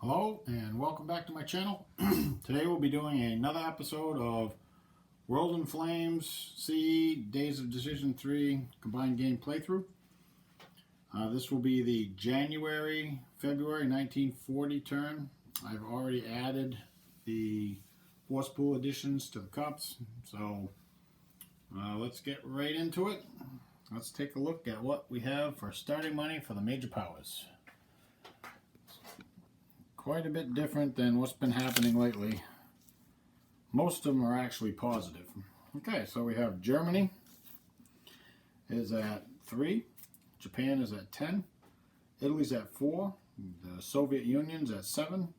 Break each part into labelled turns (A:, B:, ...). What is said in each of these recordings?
A: Hello and welcome back to my channel. Today we'll be doing another episode of World in Flames CE Days of Decision 3 combined game playthrough. This will be the January-February 1940 turn. I've already added the Force Pool additions to the cups, so let's get right into it. Let's take a look at what we have for starting money for the major powers. Quite a bit different than what's been happening lately. Most of them are actually positive. Okay, so we have Germany is at 3, Japan is at 10, Italy's at 4, the Soviet Union's at 7,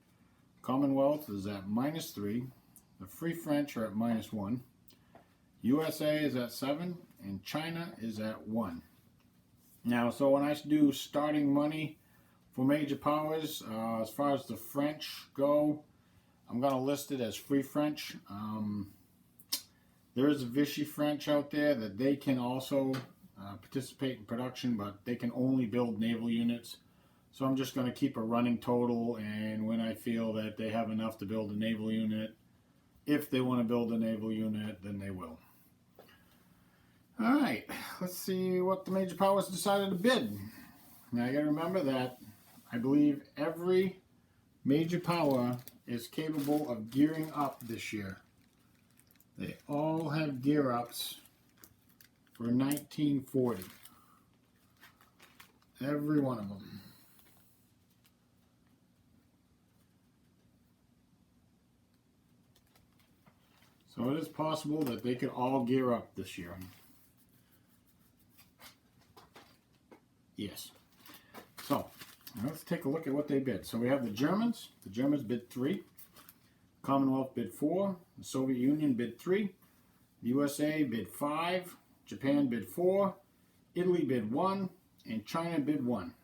A: Commonwealth is at -3, the Free French are at -1, USA is at 7, and China is at 1. Now, so when I do starting money for major powers, as far as the French go, I'm going to list it as Free French. There is a Vichy French out there that they can also participate in production, but they can only build naval units. So I'm just going to keep a running total, and when I feel that they have enough to build a naval unit, if they want to build a naval unit, then they will. Alright, let's see what the major powers decided to bid. Now you got to remember that I believe every major power is capable of gearing up this year. They all have gear ups for 1940. Every one of them. So it is possible that they could all gear up this year. Yes. So let's take a look at what they bid. So we have the Germans. The Germans bid 3. Commonwealth bid 4. The Soviet Union bid 3. The USA bid 5. Japan bid 4. Italy bid 1. And China bid 1.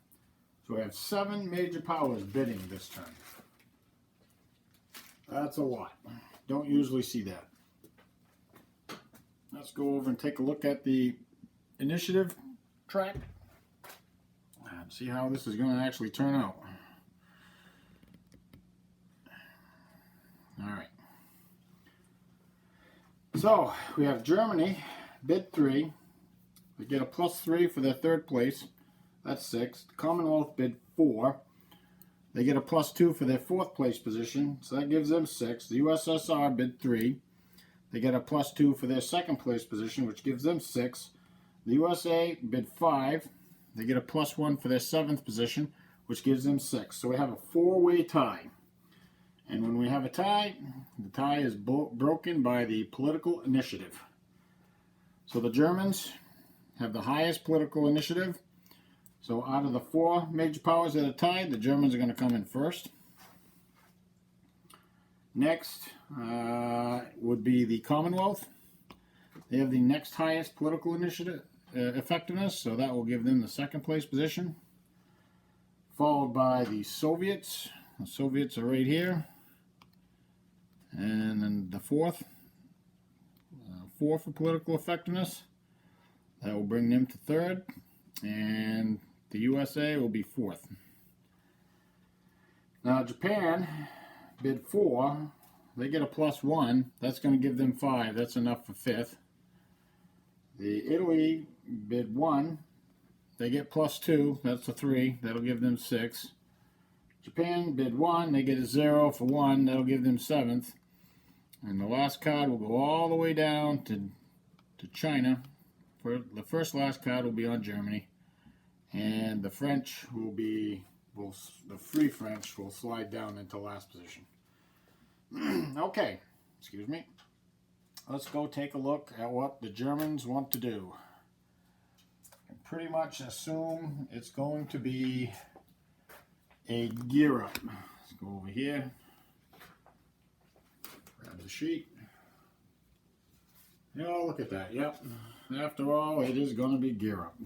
A: So we have 7 major powers bidding this turn. That's a lot. Don't usually see that. Let's go over and take a look at the initiative track. See how this is going to actually turn out. Alright. So, we have Germany, bid 3. They get a +3 for their third place. That's 6. The Commonwealth bid 4. They get a +2 for their fourth place position. So that gives them 6. The USSR bid 3. They get a +2 for their second place position, which gives them 6. The USA bid 5. They get a +1 for their 7th position, which gives them 6. So we have a 4-way tie. And when we have a tie, the tie is broken by the political initiative. So the Germans have the highest political initiative. So out of the 4 major powers that are tied, the Germans are going to come in first. Next would be the Commonwealth. They have the next highest political initiative. Effectiveness, so that will give them the second place position, followed by the Soviets. The Soviets are right here, and then the 4 for political effectiveness, that will bring them to 3rd, and the USA will be 4th. Now Japan bid 4. They get a +1. That's going to give them 5. That's enough for 5th. The Italy bid 1. They get +2. That's a 3. That'll give them 6. Japan bid 1. They get a 0 for 1. That'll give them 7th. And the last card will go all the way down to China. For the last card will be on Germany. And the French will be, the Free French will slide down into last position. Okay, excuse me. Let's go take a look at what the Germans want to do. I can pretty much assume it's going to be a gear up. Let's go over here, grab the sheet. Oh, look at that. Yep. After all, it is going to be gear up.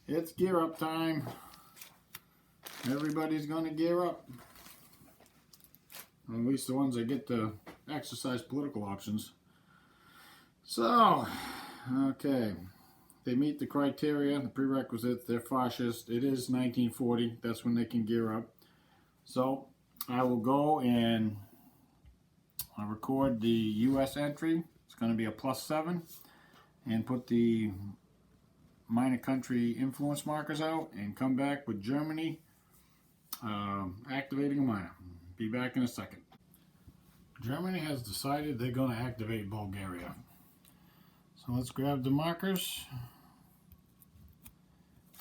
A: It's gear up time. Everybody's going to gear up. At least the ones that get to exercise political options. So, okay. They meet the criteria, the prerequisites, they're fascist. It is 1940, that's when they can gear up. So I will go and I'll record the US entry. It's going to be a +7, and put the minor country influence markers out and come back with Germany activating a minor. Be back in a second. Germany has decided they're going to activate Bulgaria. So let's grab the markers,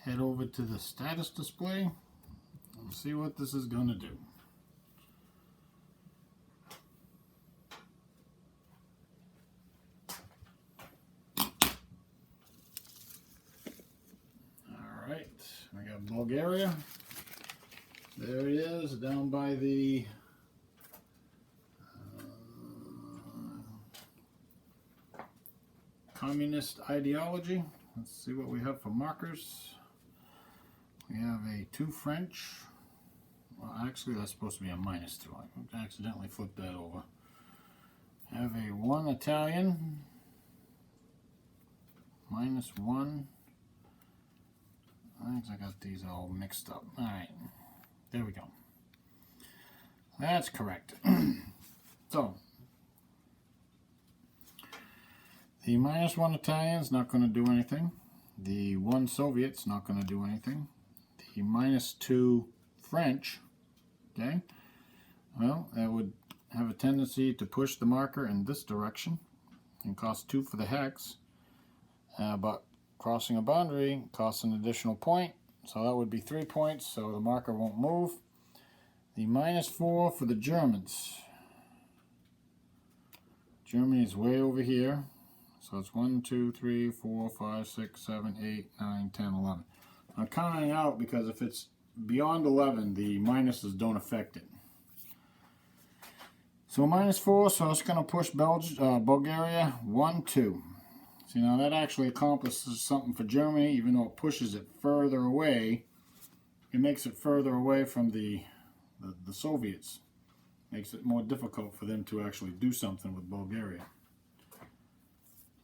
A: head over to the status display, and see what this is going to do. Alright, we got Bulgaria. There it is, down by the communist ideology. Let's see what we have for markers. We have a 2 French. Well, actually, that's supposed to be a -2. I accidentally flipped that over. Have a 1 Italian. -1. I think I got these all mixed up. Alright, there we go. That's correct. So, the -1 Italian's not going to do anything. The 1 Soviet's not going to do anything. The -2 French, okay, well, that would have a tendency to push the marker in this direction and cost 2 for the hex, but crossing a boundary costs an additional point, so that would be 3 points, so the marker won't move. The -4 for the Germans. Germany is way over here. So it's 1, 2, 3, 4, 5, 6, 7, 8, 9, 10, 11. I'm counting out because if it's beyond 11, the minuses don't affect it. So -4, so it's going to push Bulgaria 1, 2. See, now that actually accomplishes something for Germany, even though it pushes it further away. It makes it further away from the Soviets. Makes it more difficult for them to actually do something with Bulgaria.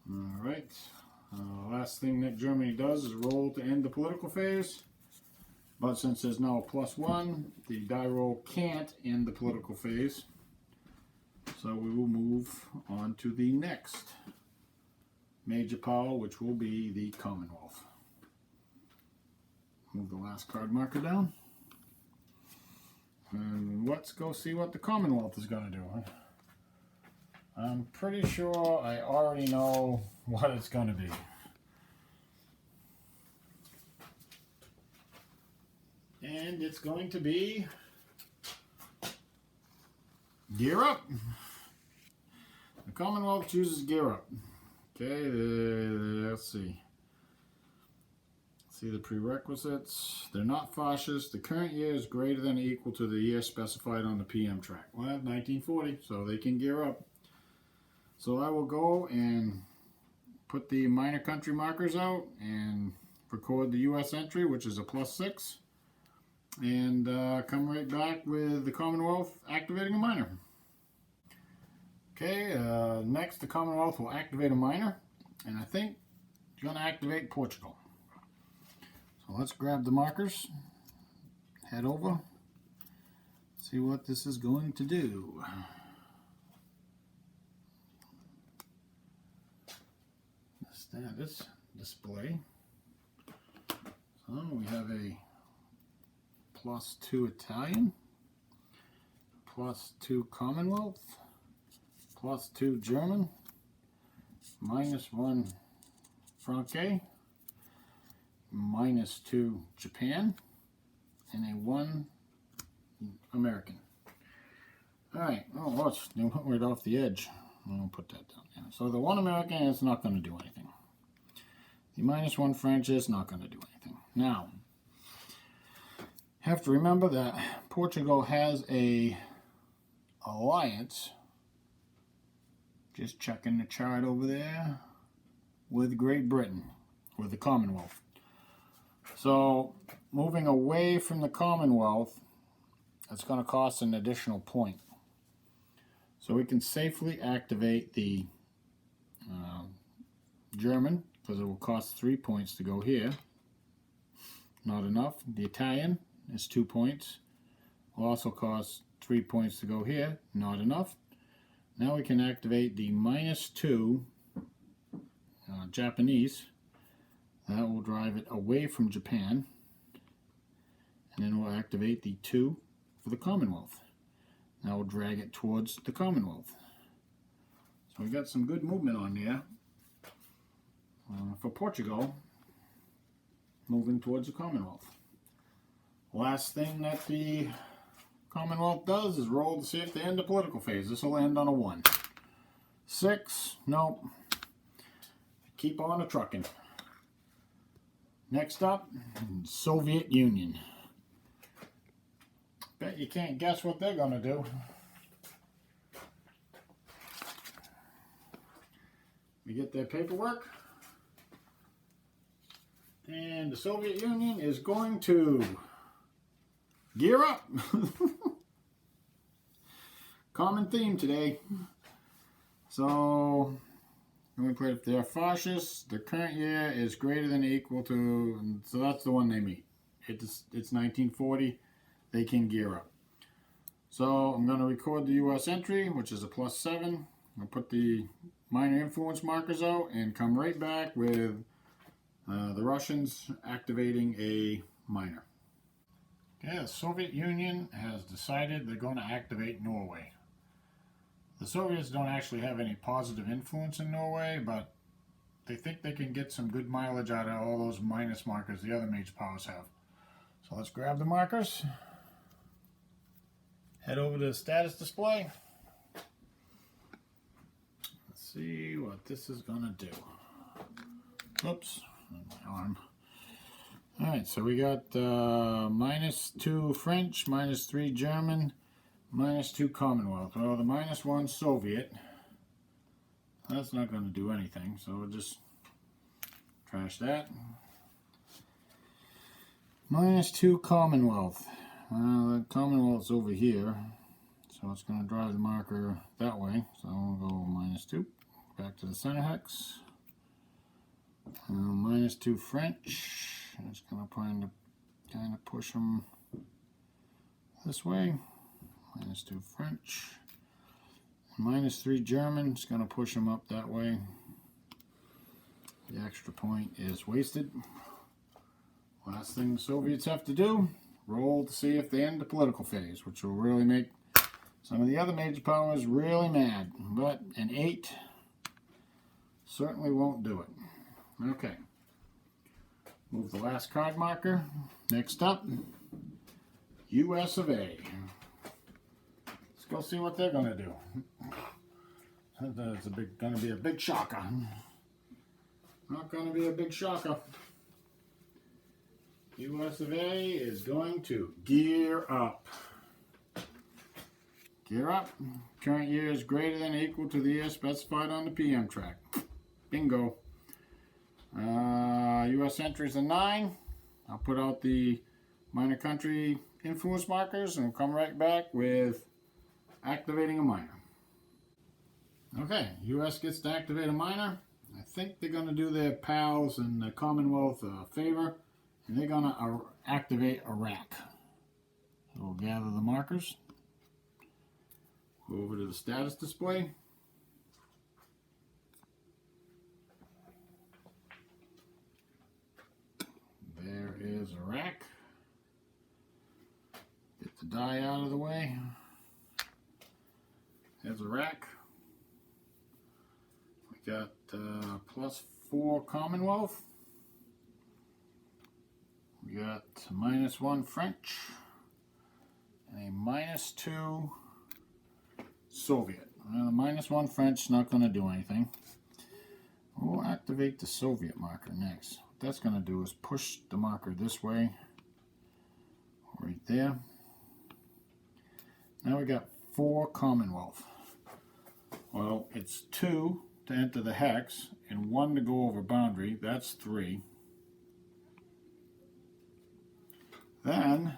A: Alright, last thing that Germany does is roll to end the political phase, but since there's now a +1, the die roll can't end the political phase, so we will move on to the next major power, which will be the Commonwealth. Move the last card marker down, and let's go see what the Commonwealth is going to do. I'm pretty sure I already know what it's going to be. And it's going to be Gear Up. The Commonwealth chooses Gear Up. Okay, let's see. See the prerequisites. They're not fascist. The current year is greater than or equal to the year specified on the PM track. Well, 1940, so they can gear up. So I will go and put the minor country markers out and record the US entry, which is a +6, and come right back with the Commonwealth activating a minor. Okay, next the Commonwealth will activate a minor, and I think it's going to activate Portugal. So let's grab the markers, head over, see what this is going to do. Status display. So we have a +2 Italian, +2 Commonwealth, +2 German, -1 Franque, -2 Japan, and a 1 American. Alright, oh, watch, they went right off the edge. I'll put that down. Yeah. So the 1 American is not going to do anything. The -1 French is not going to do anything. Now, have to remember that Portugal has a alliance, just checking the chart over there, with Great Britain, with the Commonwealth. So, moving away from the Commonwealth, it's going to cost an additional point. So we can safely activate the German, because it will cost 3 points to go here. Not enough. The Italian is 2 points. Will also cost 3 points to go here. Not enough. Now we can activate the -2 Japanese. That will drive it away from Japan. And then we'll activate the 2 for the Commonwealth. Now we'll drag it towards the Commonwealth. So we got some good movement on there. For Portugal, moving towards the Commonwealth. Last thing that the Commonwealth does is roll to see if they end the political phase. This will end on a 1. 6, nope. Keep on a trucking. Next up, Soviet Union. Bet you can't guess what they're going to do. We get their paperwork. And the Soviet Union is going to gear up. Common theme today. So, if they're fascists, the current year is greater than or equal to, so that's the one they meet. It's 1940. They can gear up. So I'm going to record the U.S. entry, which is a +7. I'll put the minor influence markers out and come right back with the Russians activating a minor. Okay, the Soviet Union has decided they're going to activate Norway. The Soviets don't actually have any positive influence in Norway, but they think they can get some good mileage out of all those minus markers the other major powers have. So let's grab the markers. Head over to the status display. Let's see what this is going to do. Oops, my arm. Alright, so we got -2 French, -3 German, -2 Commonwealth. Well, the -1 Soviet. That's not going to do anything, so we'll just trash that. -2 Commonwealth. The Commonwealth's over here, so it's going to drive the marker that way. So we'll go -2, back to the center hex. -2 French. It's going to kind of push them this way. -2 French. -3 German. It's going to push them up that way. The extra point is wasted. Last thing the Soviets have to do, roll to see if they end the political phase, which will really make some of the other major powers really mad. But an 8 certainly won't do it. Okay. Move the last card marker. Next up, US of A. Let's go see what they're going to do. It's going to be a big shocker. Not going to be a big shocker. US of A is going to gear up. Gear up. Current year is greater than or equal to the year specified on the PM track. Bingo. US entries a 9. I'll put out the minor country influence markers and we'll come right back with activating a minor. Okay, US gets to activate a minor. I think they're going to do their pals in the Commonwealth a favor. And they're going to activate Iraq. So we'll gather the markers. Go over to the status display. There is Iraq. Get the die out of the way. There's Iraq. We got +4 Commonwealth. We got -1 French and a -2 Soviet. Well, the -1 French is not going to do anything. We'll activate the Soviet marker next. What that's going to do is push the marker this way, right there. Now we got 4 Commonwealth. Well, it's 2 to enter the hex and 1 to go over boundary. That's 3. Then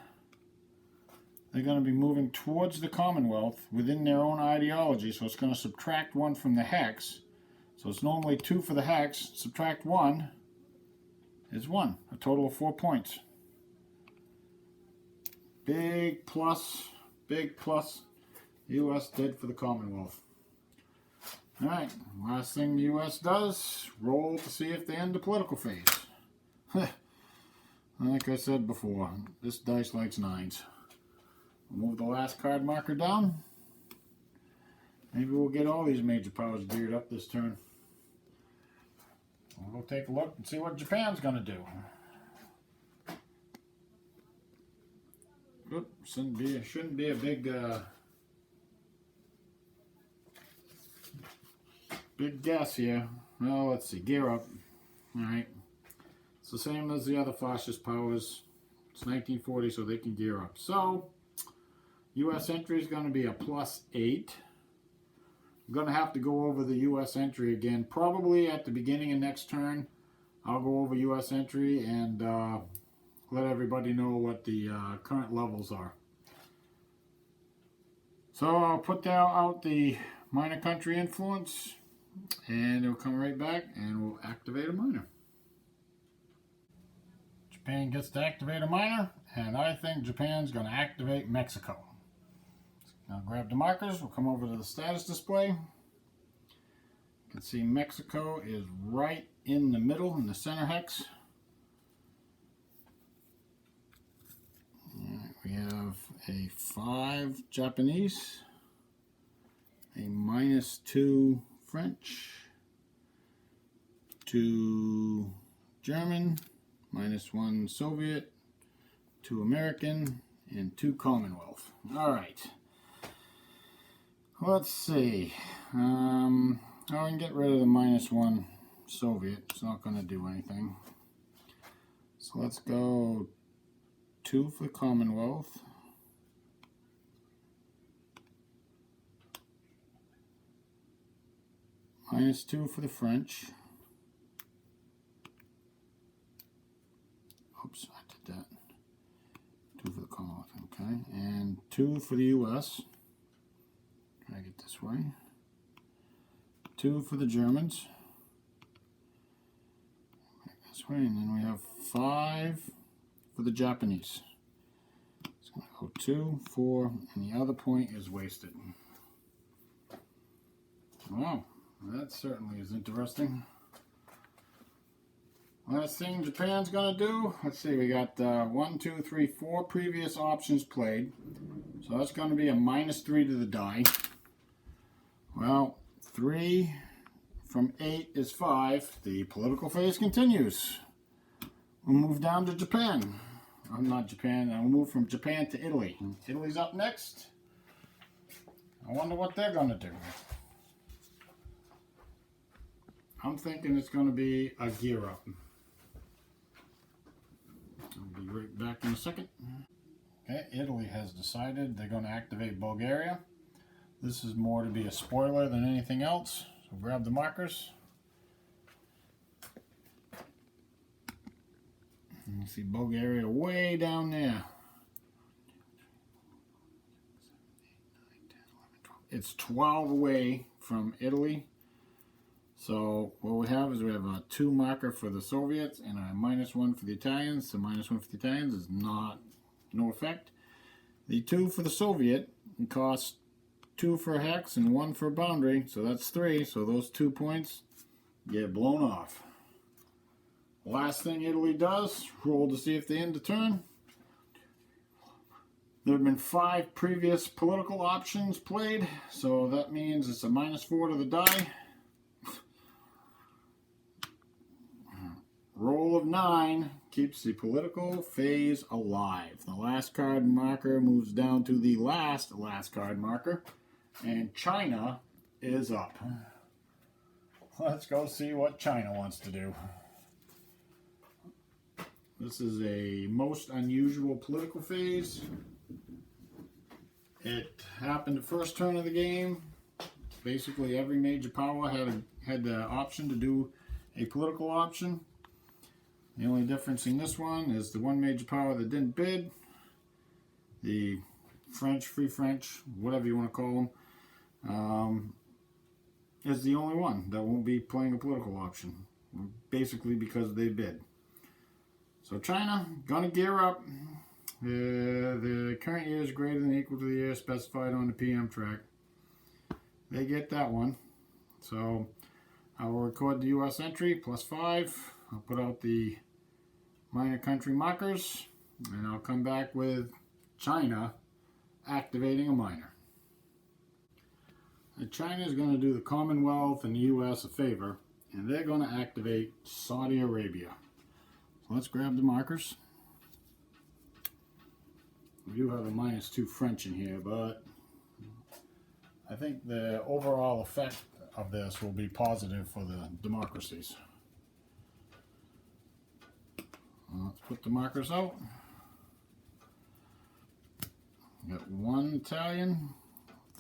A: they're going to be moving towards the Commonwealth within their own ideology, so it's going to subtract 1 from the hex. So it's normally 2 for the hex, subtract 1 is 1, a total of 4 points. big plus the U.S. did for the Commonwealth. Alright, last thing the U.S. does, roll to see if they end the political phase. Like I said before, this dice likes 9s. We'll move the last card marker down. Maybe we'll get all these major powers geared up this turn. We'll go take a look and see what Japan's going to do. Oop, shouldn't be a big big guess here. Well, let's see. Gear up. Alright. It's the same as the other fascist powers. It's 1940, so they can gear up. So, U.S. entry is going to be a +8. I'm going to have to go over the U.S. entry again. Probably at the beginning of next turn, I'll go over U.S. entry and let everybody know what the current levels are. So I'll put out the minor country influence, and it'll come right back, and we'll activate a minor. Japan gets to activate a minor, and I think Japan's going to activate Mexico. Now grab the markers, we'll come over to the status display. You can see Mexico is right in the middle, in the center hex. We have a 5 Japanese, a -2 French, 2 German, -1 Soviet, 2 American, and 2 Commonwealth. Alright. Let's see. I can get rid of the -1 Soviet. It's not going to do anything. So let's go 2 for the Commonwealth. -2 for the French. Oops, I did that. 2 for the Commonwealth, okay. And 2 for the U.S. Try to get this way. 2 for the Germans. This way, and then we have 5 for the Japanese. It's going to go 2, 4, and the other point is wasted. Wow, that certainly is interesting. Last thing Japan's going to do, let's see, we got 1, 2, 3, 4 previous options played. So that's going to be a -3 to the die. Well, 3 from 8 is 5. The political phase continues. We'll move down to Japan. I'm not Japan. I'll move from Japan to Italy. Italy's up next. I wonder what they're going to do. I'm thinking it's going to be a gear up. I'll be right back in a second. Okay, Italy has decided they're going to activate Bulgaria. This is more to be a spoiler than anything else. So grab the markers. And you see Bulgaria way down there. It's 12 away from Italy. So what we have is we have a 2 marker for the Soviets and a -1 for the Italians. So -1 for the Italians is no effect. The 2 for the Soviet costs 2 for a hex and 1 for a boundary. So that's 3. So those 2 points get blown off. Last thing Italy does, roll to see if they end the turn. There have been 5 previous political options played. So that means it's a -4 to the die. Roll of 9 keeps the political phase alive. The last card marker moves down to the last card marker, and China is up. Let's go see what China wants to do. This is a most unusual political phase. It happened the first turn of the game. Basically every major power had the option to do a political option. The only difference in this one is the one major power that didn't bid, the French, Free French, whatever you want to call them, is the only one that won't be playing a political option, basically because they bid. So China, gonna gear up. the current year is greater than or equal to the year specified on the PM track. They get that one. So I will record the U.S. entry, +5. I'll put out the minor country markers, and I'll come back with China activating a minor. And China is going to do the Commonwealth and the U.S. a favor, and they're going to activate Saudi Arabia. So let's grab the markers. We do have a -2 French in here, but I think the overall effect of this will be positive for the democracies. Let's put the markers out. We got 1 Italian,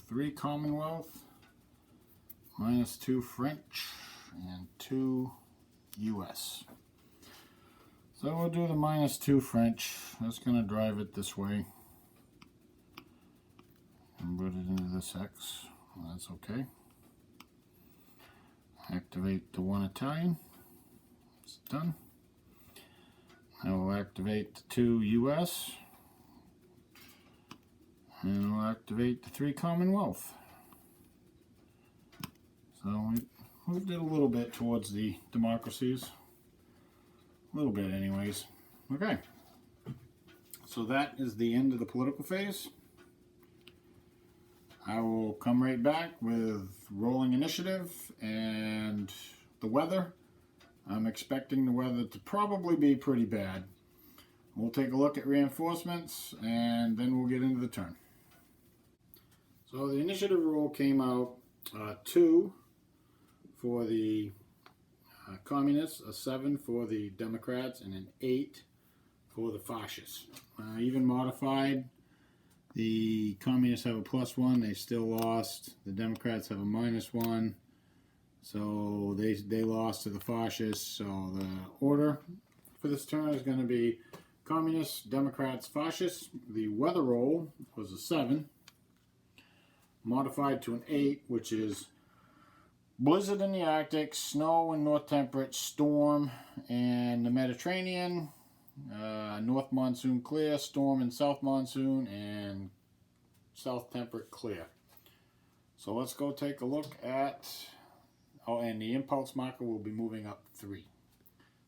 A: 3 Commonwealth, -2 French, and 2 US. So we'll do the -2 French. That's going to drive it this way. And put it into this X. Well, that's okay. Activate the 1 Italian. It's done. I will activate the 2 US. And we'll activate the 3 Commonwealth. So we moved it a little bit towards the democracies. A little bit anyways. Okay. So that is the end of the political phase. I will come right back with rolling initiative and the weather. I'm expecting the weather to probably be pretty bad. We'll take a look at reinforcements and then we'll get into the turn. So the initiative rule came out 2 for the communists, a 7 for the Democrats, and an 8 for the fascists. Even modified, the communists have a +1, they still lost. The Democrats have a -1, so they lost to the fascists. So the order for this turn is going to be communists, Democrats, fascists. The weather roll was a 7, modified to an 8, which is blizzard in the Arctic, snow in North Temperate, storm in the Mediterranean, North Monsoon clear, storm in South Monsoon, and South Temperate clear. So let's go take a look at, oh, and the impulse marker will be moving up 3.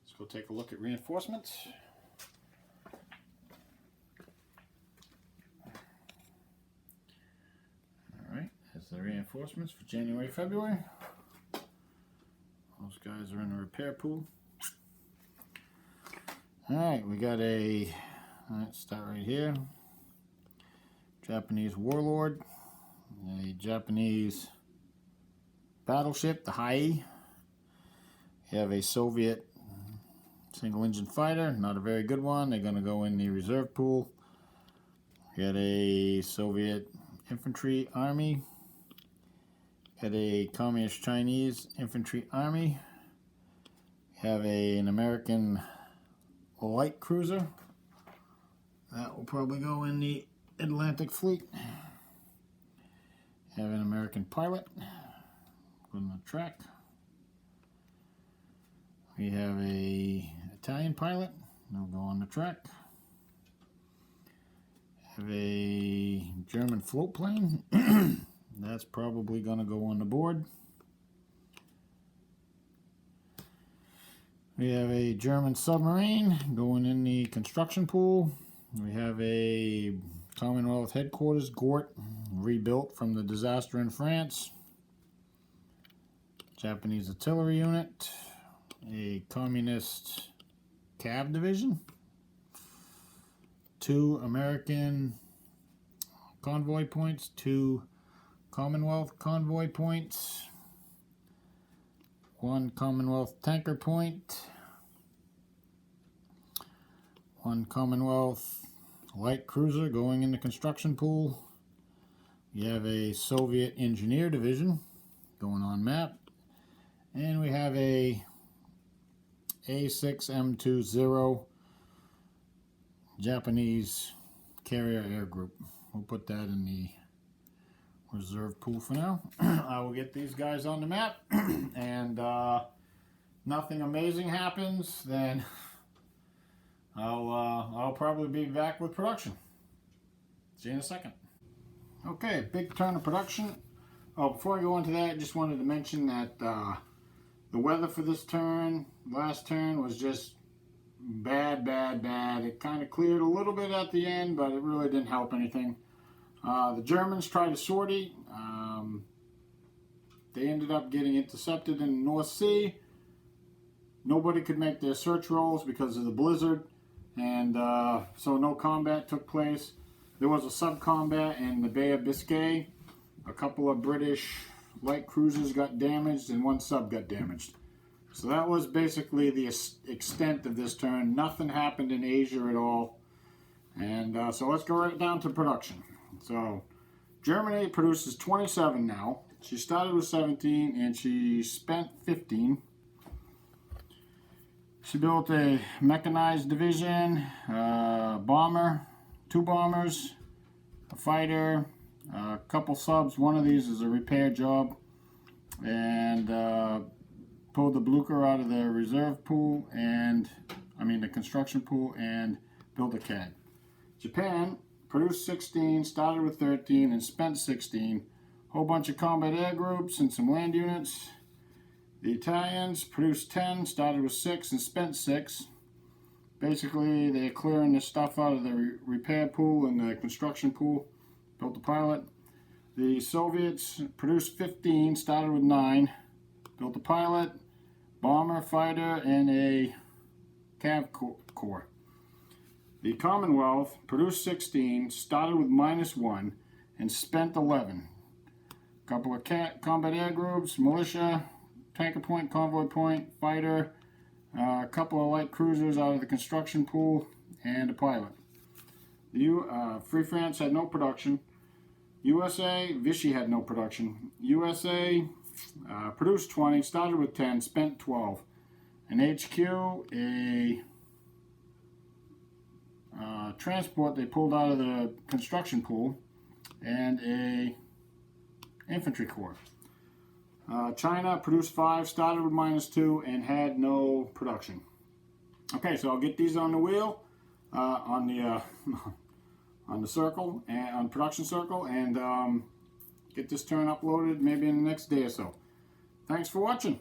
A: Let's go take a look at reinforcements. Alright, that's the reinforcements for January, February. Those guys are in the repair pool. Alright, we got let's start right here. Japanese warlord, a Japanese battleship, the Hai. You have a Soviet single engine fighter, not a very good one. They're going to go in the reserve pool. You got a Soviet infantry army. Got a Communist Chinese infantry army. Have an American light cruiser. That will probably go in the Atlantic Fleet. Have an American pilot on the track. We have a Italian pilot. They'll go on the track. Have a German float plane. That's probably going to go on the board. We have a German submarine going in the construction pool. We have a Commonwealth headquarters, Gort, rebuilt from the disaster in France. Japanese artillery unit. A communist cav division. 2 American convoy points. 2 Commonwealth convoy points. 1 Commonwealth tanker point. 1 Commonwealth light cruiser going in the construction pool. You have a Soviet engineer division going on map. And we have a A6M20 Japanese carrier air group. We'll put that in the reserve pool for now. I will get these guys on the map, and nothing amazing happens, then I'll probably be back with production. See you in a second. Okay, big turn of production. Oh, before I go into that, I just wanted to mention that the weather for this turn, last turn, was just bad. It kind of cleared a little bit at the end, but it really didn't help anything. The Germans tried a sortie. They ended up getting intercepted in the North Sea. Nobody could make their search rolls because of the blizzard, and so no combat took place. There was a sub-combat in the Bay of Biscay. A couple of British light cruisers got damaged and one sub got damaged. So that was basically the extent of this turn. Nothing happened in Asia at all. And so let's go right down to production. So Germany produces 27 now. She started with 17 and she spent 15. She built a mechanized division, bomber, 2 bombers, a fighter, a couple subs. One of these is a repair job, and pulled the Blucher out of the reserve pool, the construction pool, and built a CAD. Japan produced 16, started with 13, and spent 16. Whole bunch of combat air groups and some land units. The Italians produced 10, started with 6, and spent 6. Basically, they're clearing the stuff out of the repair pool and the construction pool. Built a pilot. The Soviets produced 15, started with 9. Built a pilot, bomber, fighter, and a cav corps. The Commonwealth produced 16, started with -1, and spent 11. A couple of combat air groups, militia, tanker point, convoy point, fighter, a couple of light cruisers out of the construction pool, and a pilot. Free France had no production. USA, Vichy had no production. USA produced 20, started with 10, spent 12. An HQ, a transport they pulled out of the construction pool, and a infantry corps. China produced 5, started with -2, and had no production. Okay, so I'll get these on the wheel, on the circle, and on production circle, and get this turn uploaded maybe in the next day or so. Thanks for watching.